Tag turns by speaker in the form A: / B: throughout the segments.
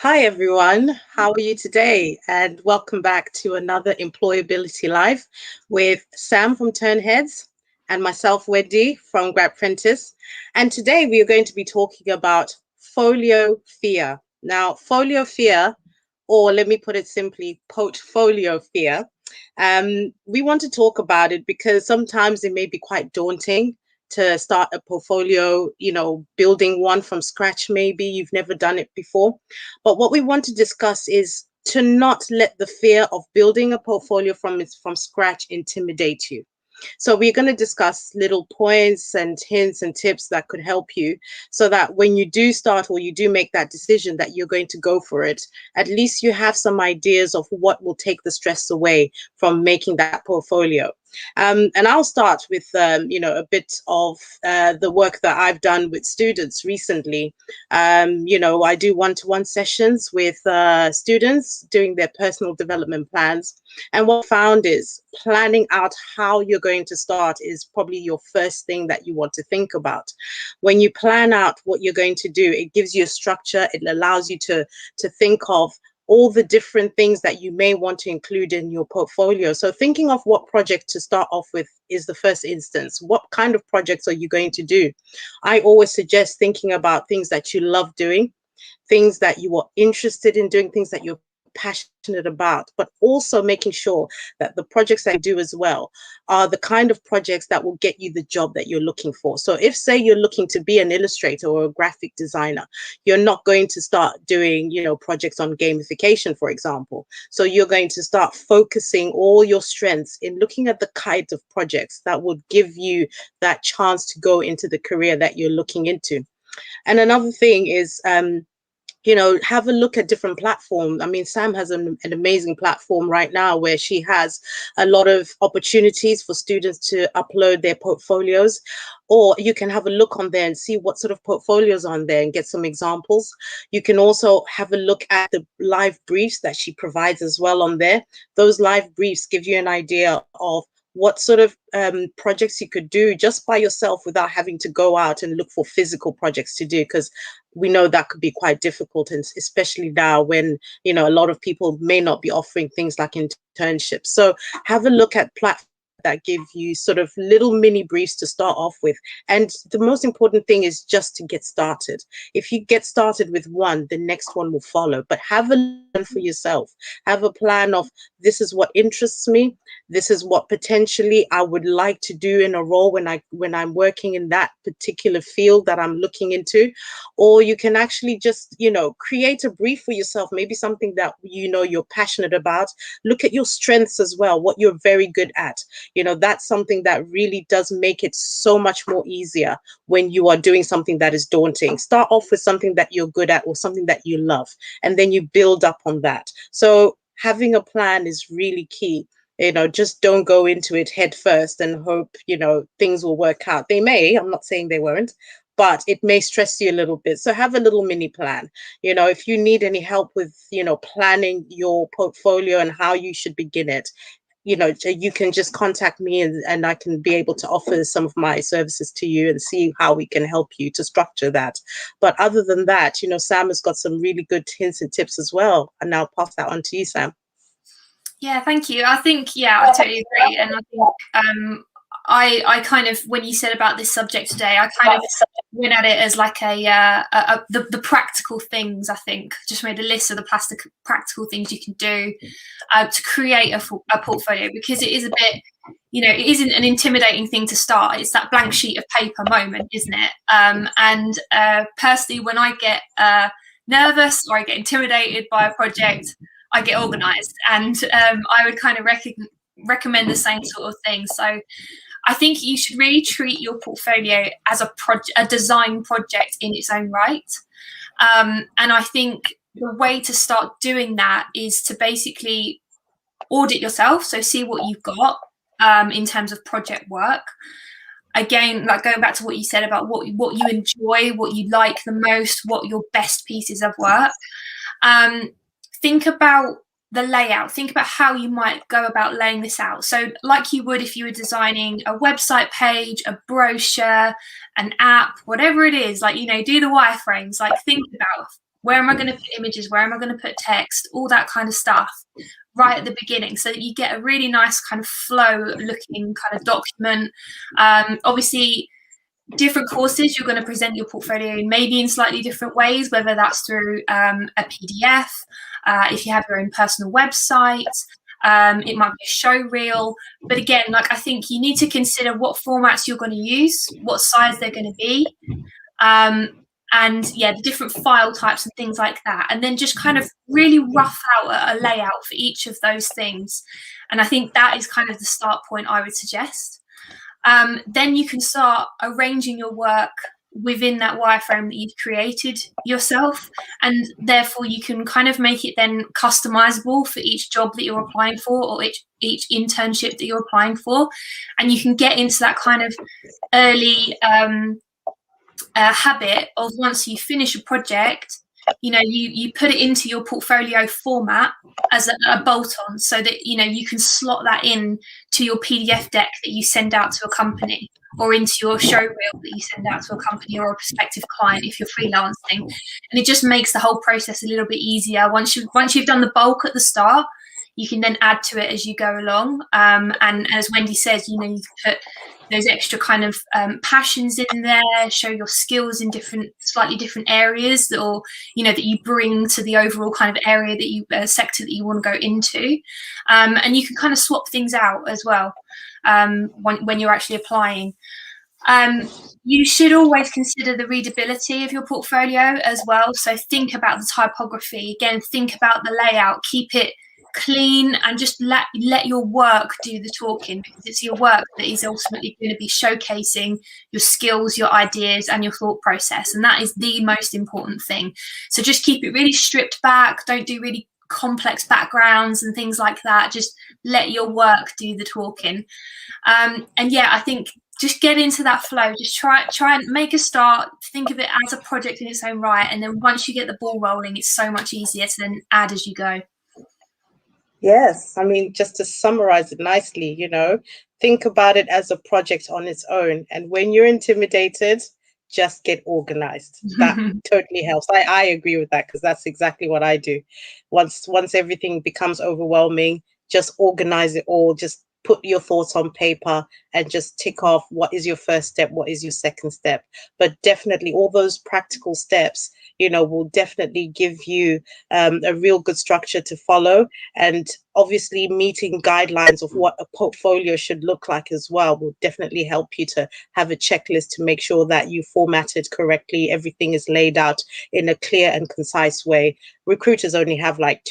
A: Hi, everyone. How are you today? And welcome back to another Employability Live with Sam from Ternheads and myself, Wendy from Gradprentice. And today we are going to be talking about Folio Fear. Now, Folio Fear, or let me put it simply, portfolio fear. We want to talk about it because sometimes it may be quite daunting to start a portfolio, building one from scratch. Maybe you've never done it before. But what we want to discuss is to not let the fear of building a portfolio from scratch intimidate you. So we're going to discuss little points and hints and tips that could help you so that when you do start or you do make that decision that you're going to go for it, at least you have some ideas of what will take the stress away from making that portfolio. And I'll start with, a bit of the work that I've done with students recently. I do one-to-one sessions with students doing their personal development plans. And what I found is planning out how you're going to start is probably your first thing that you want to think about. When you plan out what you're going to do, it gives you a structure. It allows you to think of all the different things that you may want to include in your portfolio. So thinking of what project to start off with is the first instance. What kind of projects are you going to do? I always suggest thinking about things that you love doing, things that you are interested in doing, things that you're passionate about, but also making sure that the projects I do as well are the kind of projects that will get you the job that you're looking for. So if, say, you're looking to be an illustrator or a graphic designer, you're not going to start doing, projects on gamification, for example. So you're going to start focusing all your strengths in looking at the kinds of projects that would give you that chance to go into the career that you're looking into. And another thing is, have a look at different platforms. I mean, Sam has an amazing platform right now where she has a lot of opportunities for students to upload their portfolios, or you can have a look on there and see what sort of portfolios are on there and get some examples. You can also have a look at the live briefs that she provides as well on there. Those live briefs give you an idea of what sort of projects you could do just by yourself without having to go out and look for physical projects to do, because we know that could be quite difficult, and especially now when a lot of people may not be offering things like internships. So have a look at platforms that give you sort of little mini briefs to start off with. And the most important thing is just to get started. If you get started with one, the next one will follow. But have a plan for yourself. Have a plan of, this is what interests me. This is what potentially I would like to do in a role when I'm working in that particular field that I'm looking into. Or you can actually just, create a brief for yourself, maybe something that you're passionate about. Look at your strengths as well, what you're very good at. That's something that really does make it so much more easier when you are doing something that is daunting. Start off with something that you're good at or something that you love, and then you build up on that. So having a plan is really key. Just don't go into it head first and hope, things will work out. They may, I'm not saying they won't, but it may stress you a little bit. So have a little mini plan. If you need any help with, planning your portfolio and how you should begin it, you can just contact me, and I can be able to offer some of my services to you and see how we can help you to structure that. But other than that, Sam has got some really good hints and tips as well. And I'll pass that on to you, Sam.
B: Yeah, thank you. I think, I totally agree. And I think I kind of, when you said about this subject today, I kind of went at it as like the practical things. I think just made a list of the practical things you can do to create a portfolio, because it is a bit, it isn't an intimidating thing to start. It's that blank sheet of paper moment, isn't it? And personally, when I get nervous or I get intimidated by a project, I get organized, and I would kind of recommend the same sort of thing. So I think you should really treat your portfolio as a design project in its own right. And I think the way to start doing that is to basically audit yourself. So see what you've got in terms of project work. Again, like going back to what you said about what you enjoy, what you like the most, what your best pieces of work. Think about the layout. Think about how you might go about laying this out. So like you would if you were designing a website page, a brochure, an app, whatever it is, like, do the wireframes. Like, think about Where am I going to put images? Where am I going to put text? All that kind of stuff right at the beginning, so that you get a really nice kind of flow looking kind of document. Obviously, different courses, you're going to present your portfolio maybe in slightly different ways, whether that's through a PDF, if you have your own personal website, it might be a show reel. But again, like, I think you need to consider what formats you're going to use, what size they're going to be, and yeah, the different file types and things like that, and then just kind of really rough out a layout for each of those things. And I think that is kind of the start point I would suggest. Then you can start arranging your work within that wireframe that you've created yourself, and therefore you can kind of make it then customizable for each job that you're applying for, or each internship that you're applying for. And you can get into that kind of early habit of, once you finish a project, you put it into your portfolio format as a bolt-on, so that you can slot that in to your PDF deck that you send out to a company, or into your show reel that you send out to a company or a prospective client if you're freelancing. And it just makes the whole process a little bit easier. Once you've done the bulk at the start, you can then add to it as you go along. And as Wendy says, you can put those extra kind of passions in there, show your skills in slightly different areas that you bring to the overall kind of area sector that you want to go into. And you can kind of swap things out as well when you're actually applying. You should always consider the readability of your portfolio as well. So think about the typography. Again, think about the layout. Keep it clean, and just let your work do the talking, because it's your work that is ultimately going to be showcasing your skills, your ideas, and your thought process. And that is the most important thing. So just keep it really stripped back. Don't do really complex backgrounds and things like that. Just let your work do the talking. And yeah, I think just get into that flow. Just try and make a start. Think of it as a project in its own right. And then once you get the ball rolling, it's so much easier to then add as you go.
A: Yes, I mean, just to summarize it nicely, think about it as a project on its own. And when you're intimidated, just get organized. That totally helps. I agree with that, because that's exactly what I do. Once everything becomes overwhelming, just organize it all. Just put your thoughts on paper and just tick off what is your first step, what is your second step. But definitely all those practical steps, will definitely give you a real good structure to follow. And obviously meeting guidelines of what a portfolio should look like as well will definitely help you to have a checklist to make sure that you format it correctly. Everything is laid out in a clear and concise way. Recruiters only have like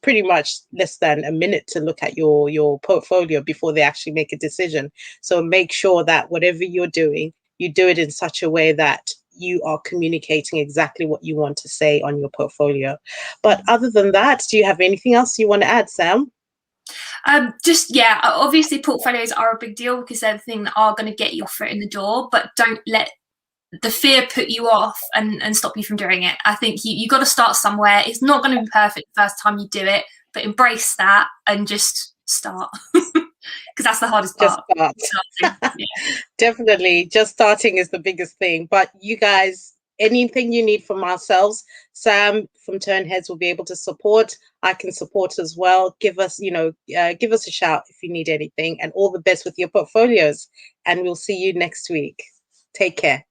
A: pretty much less than a minute to look at your portfolio before they actually make a decision. So make sure that whatever you're doing, you do it in such a way that you are communicating exactly what you want to say on your portfolio. But other than that, do you have anything else you want to add, Sam?
B: Obviously portfolios are a big deal, because they're the thing that are going to get your foot in the door, but don't let the fear put you off and stop you from doing it. I think you got to start somewhere. It's not going to be perfect the first time you do it, but embrace that and just start, because that's the hardest part.
A: Just start. Yeah. Definitely, just starting is the biggest thing. But you guys, anything you need from ourselves, Sam from Ternheads will be able to support. I can support as well. Give us a shout if you need anything, and all the best with your portfolios. And we'll see you next week. Take care.